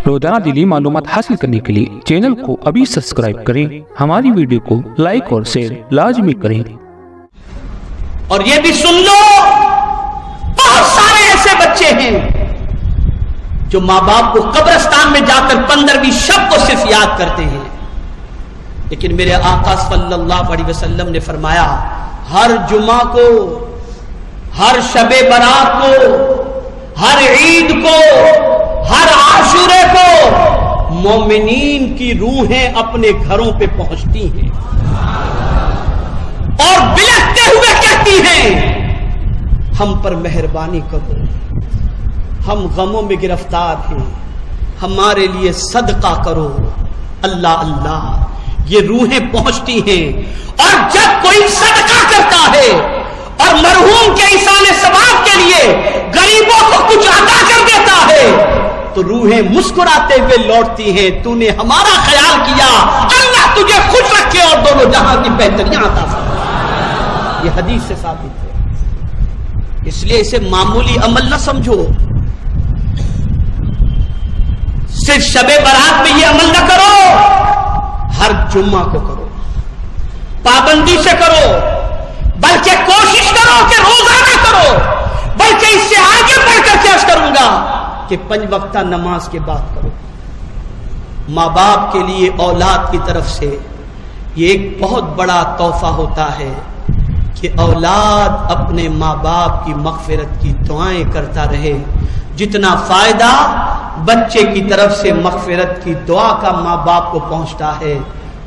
روزانہ دینی معلومات حاصل کرنے کے لیے چینل کو ابھی سبسکرائب کریں، ہماری ویڈیو کو لائک اور شیئر لازمی کریں۔ اور یہ بھی سن لو، بہت سارے ایسے بچے ہیں جو ماں باپ کو قبرستان میں جا کر 15ویں شب کو صرف یاد کرتے ہیں، لیکن میرے آقا صلی اللہ علیہ وسلم نے فرمایا ہر جمعہ کو، ہر شب برات کو، ہر عید کو، ہر عاشورے کو مومنین کی روحیں اپنے گھروں پہ پہنچتی ہیں اور بلکتے ہوئے کہتی ہیں ہم پر مہربانی کرو، ہم غموں میں گرفتار ہیں، ہمارے لیے صدقہ کرو۔ اللہ اللہ، یہ روحیں پہنچتی ہیں، اور جب کوئی صدقہ کرتا ہے اور مرحوم کے ایصال ثواب کے لیے غریبوں کو کچھ عطا کر دیتا ہے تو روحیں مسکراتے ہوئے لوٹتی ہیں، تو نے ہمارا خیال کیا، اللہ تجھے خوش رکھے اور دونوں جہاں کی بہتریاں عطا فرمائے۔ یہ حدیث سے ثابت ہے، اس لیے اسے معمولی عمل نہ سمجھو، صرف شب برات میں یہ عمل نہ کرو، ہر جمعہ کو کرو، پابندی سے کرو، بلکہ کوشش کرو کہ روزانہ کرو، بلکہ اس سے آگے بڑھ کر کیا کروں گا کہ 5 وقتہ نماز کے بعد کرو۔ ماں باپ کے لیے اولاد کی طرف سے یہ ایک بہت بڑا تحفہ ہوتا ہے کہ اولاد اپنے ماں باپ کی مغفرت کی دعائیں کرتا رہے۔ جتنا فائدہ بچے کی طرف سے مغفرت کی دعا کا ماں باپ کو پہنچتا ہے،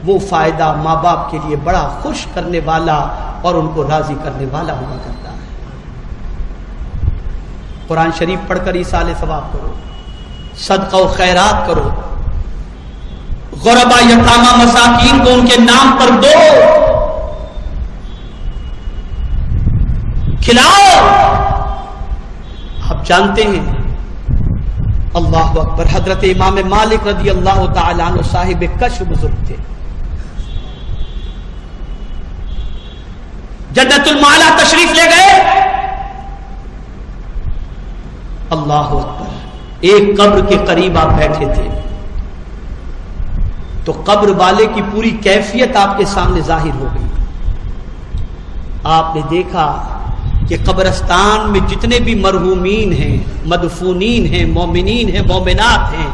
وہ فائدہ ماں باپ کے لیے بڑا خوش کرنے والا اور ان کو راضی کرنے والا ہوا کرتا ہے۔ قرآن شریف پڑھ کر ایصال ثواب کرو، صدقہ و خیرات کرو، غربا یتامى مساکین کو ان کے نام پر دو، کھلاؤ۔ آپ جانتے ہیں، اللہ اکبر، حضرت امام مالک رضی اللہ تعالیٰ عنہ صاحب کشف بزرگ تھے، جنت المعلا تشریف لے گئے، اللہ اکبر، ایک قبر کے قریب آپ بیٹھے تھے تو قبر والے کی پوری کیفیت آپ کے سامنے ظاہر ہو گئی۔ آپ نے دیکھا کہ قبرستان میں جتنے بھی مرحومین ہیں، مدفونین ہیں، مومنین ہیں، مومنات ہیں،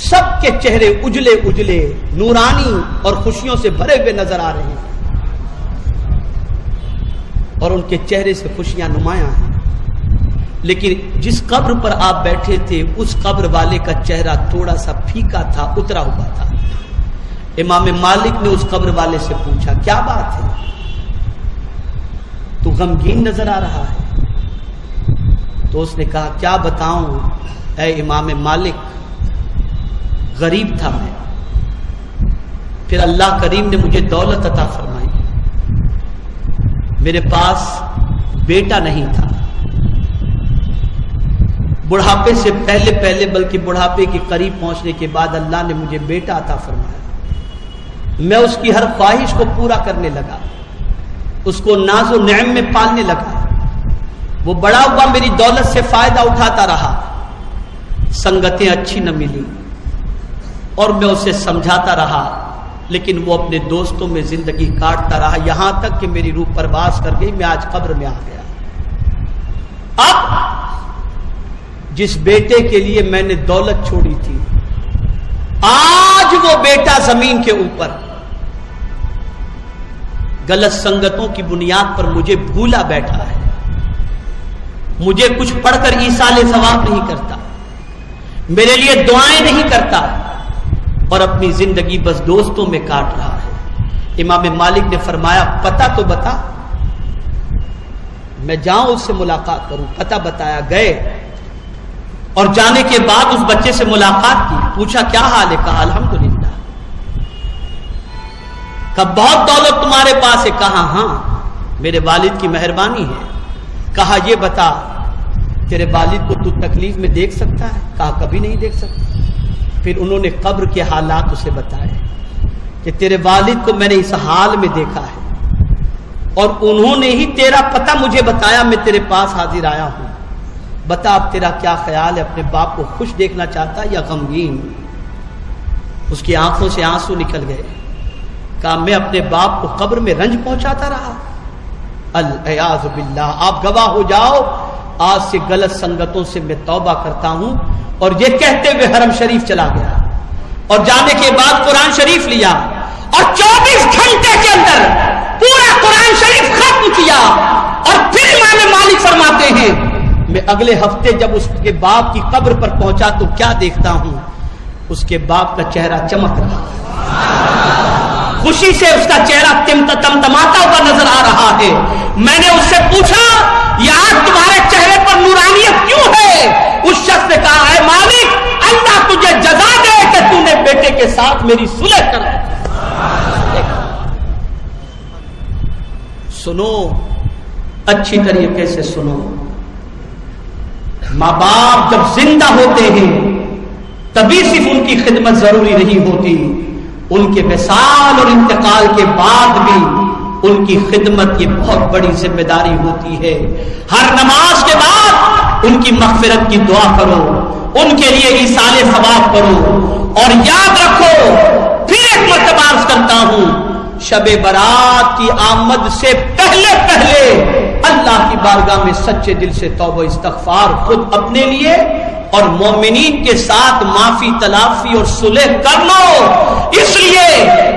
سب کے چہرے اجلے اجلے نورانی اور خوشیوں سے بھرے ہوئے نظر آ رہے ہیں، اور ان کے چہرے سے خوشیاں نمایاں ہیں، لیکن جس قبر پر آپ بیٹھے تھے اس قبر والے کا چہرہ تھوڑا سا پھیکا تھا، اترا ہوا تھا۔ امام مالک نے اس قبر والے سے پوچھا کیا بات ہے، تو غمگین نظر آ رہا ہے؟ تو اس نے کہا کیا بتاؤں اے امام مالک، غریب تھا میں، پھر اللہ کریم نے مجھے دولت عطا فرمائی، میرے پاس بیٹا نہیں تھا، بڑھاپے سے پہلے بلکہ بڑھاپے کے قریب پہنچنے کے بعد اللہ نے مجھے بیٹا عطا فرمایا، میں اس کی ہر خواہش کو پورا کرنے لگا، اس کو ناز و نعم میں پالنے لگا، وہ بڑا ہوا میری دولت سے فائدہ اٹھاتا رہا، سنگتیں اچھی نہ ملی اور میں اسے سمجھاتا رہا، لیکن وہ اپنے دوستوں میں زندگی کاٹتا رہا، یہاں تک کہ میری روح پرواز کر گئی، میں آج قبر میں آ گیا۔ اب جس بیٹے کے لیے میں نے دولت چھوڑی تھی، آج وہ بیٹا زمین کے اوپر غلط سنگتوں کی بنیاد پر مجھے بھولا بیٹھا ہے، مجھے کچھ پڑھ کر ایصال ثواب نہیں کرتا، میرے لیے دعائیں نہیں کرتا، اور اپنی زندگی بس دوستوں میں کاٹ رہا ہے۔ امام مالک نے فرمایا پتہ تو بتا، میں جاؤں اس سے ملاقات کروں۔ پتہ بتایا، گئے، اور جانے کے بعد اس بچے سے ملاقات کی، پوچھا کیا حال ہے؟ کہا الحمدللہ۔ کہا بہت دولت تمہارے پاس ہے؟ کہا ہاں، میرے والد کی مہربانی ہے۔ کہا یہ بتا تیرے والد کو تو تکلیف میں دیکھ سکتا ہے؟ کہا کبھی نہیں دیکھ سکتا۔ پھر انہوں نے قبر کے حالات اسے بتائے کہ تیرے والد کو میں نے اس حال میں دیکھا ہے اور انہوں نے ہی تیرا پتہ مجھے بتایا، میں تیرے پاس حاضر آیا ہوں۔ بتا اب تیرا کیا خیال ہے، اپنے باپ کو خوش دیکھنا چاہتا یا غمگین؟ اس کی آنکھوں سے آنسو نکل گئے. کہا میں اپنے باپ کو قبر میں رنج پہنچاتا رہا. العیاذ باللہ. آپ گواہ ہو جاؤ، آج سے غلط سنگتوں سے میں توبہ کرتا ہوں. اور یہ کہتے ہوئے حرم شریف چلا گیا، اور جانے کے بعد قرآن شریف لیا اور 24 گھنٹے کے اندر پورا قرآن شریف ختم کیا. اور پھر امام مالک فرماتے ہیں میں اگلے ہفتے جب اس کے باپ کی قبر پر پہنچا تو کیا دیکھتا ہوں، اس کے باپ کا چہرہ چمک رہا، خوشی سے اس کا چہرہ تمتماتا ہوا نظر آ رہا ہے. میں نے اس سے پوچھا یہ آج تمہارے چہرے پر نورانیت کیوں ہے؟ اس شخص نے کہا ہے مالک اللہ تجھے جزا دے کہ تو نے بیٹے کے ساتھ میری صلح کر. سنو، اچھی طریقے سے سنو. ماں باپ جب زندہ ہوتے ہیں تبھی صرف ان کی خدمت ضروری نہیں ہوتی، ان کے وصال اور انتقال کے بعد بھی ان کی خدمت یہ بہت بڑی ذمہ داری ہوتی ہے. ہر نماز کے بعد ان کی مغفرت کی دعا کرو، ان کے لیے ایصال ثواب کرو. اور یاد رکھو، پھر ایک مرتبہ عرض کرتا ہوں، شب برات کی آمد سے پہلے اللہ کی بارگاہ میں سچے دل سے توبہ استغفار خود اپنے لیے اور مومنین کے ساتھ معافی تلافی اور صلح کر لو، اس لیے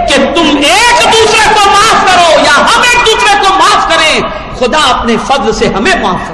کہ تم ایک دوسرے کو معاف کرو یا ہم ایک دوسرے کو معاف کریں. خدا اپنے فضل سے ہمیں معاف کرے.